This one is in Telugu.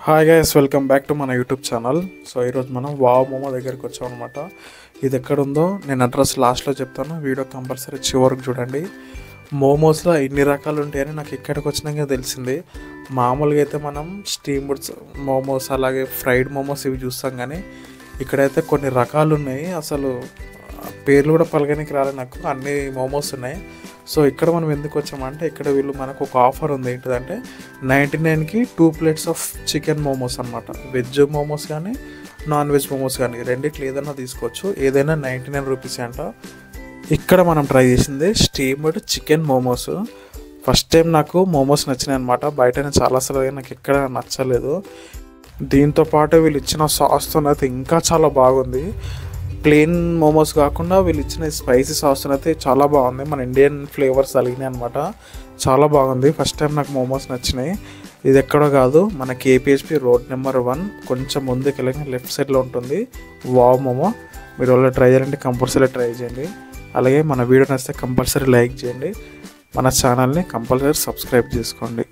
Hi guys, welcome back to మన యూట్యూబ్ ఛానల్. సో ఈరోజు మనం వావ్ మోమో దగ్గరికి వచ్చాం అనమాట. ఇది ఎక్కడ ఉందో నేను అడ్రస్ లాస్ట్లో చెప్తాను, వీడియో కంపల్సరీ చివరికి చూడండి. మోమోస్లో ఇన్ని రకాలు ఉంటాయని నాకు ఇక్కడికి వచ్చినాక తెలిసింది. మామూలుగా అయితే మనం స్టీమ్డ్ మోమోస్ అలాగే ఫ్రైడ్ మోమోస్ ఇవి చూస్తాం, కానీ ఇక్కడైతే కొన్ని రకాలు ఉన్నాయి. అసలు పేర్లు కూడా పలకనికి రాలే నాకు, అన్ని మోమోస్ ఉన్నాయి. సో ఇక్కడ మనం ఎందుకు వచ్చామంటే, ఇక్కడ వీళ్ళు మనకు ఒక ఆఫర్ ఉంది. ఏంటిదంటే 99కి 2 ప్లేట్స్ ఆఫ్ చికెన్ మోమోస్ అనమాట. వెజ్ మోమోస్ కానీ నాన్ వెజ్ మోమోస్ కానీ రెండిట్లు ఏదైనా తీసుకోవచ్చు, ఏదైనా 99 రూపీస్ అంట. ఇక్కడ మనం ట్రై చేసింది steamed chicken momos. First time నాకు మోమోస్ నచ్చినాయి అనమాట. బయట నేను చాలాసార్లు నాకు ఎక్కడ నచ్చలేదు. దీంతో పాటు వీళ్ళు ఇచ్చిన సాస్తో అయితే ఇంకా చాలా బాగుంది. ప్లెయిన్ మోమోస్ కాకుండా వీళ్ళు ఇచ్చిన స్పైసీ సాస్ అయితే చాలా బాగుంది. మన ఇండియన్ ఫ్లేవర్స్ కలిగినాయి అనమాట. చాలా బాగుంది. ఫస్ట్ టైం నాకు మోమోస్ నచ్చినాయి. ఇది ఎక్కడో కాదు, మన కేపీహెచ్పి రోడ్ నెంబర్ 1 కొంచెం ముందుకు వెళ్ళి లెఫ్ట్ సైడ్లో ఉంటుంది వావ్ మోమో. మీరు వాళ్ళు ట్రై చేయాలంటే కంపల్సరీ ట్రై చేయండి. అలాగే మన వీడియో నచ్చితే కంపల్సరీ లైక్ చేయండి. మన ఛానల్ని కంపల్సరీ సబ్స్క్రైబ్ చేసుకోండి.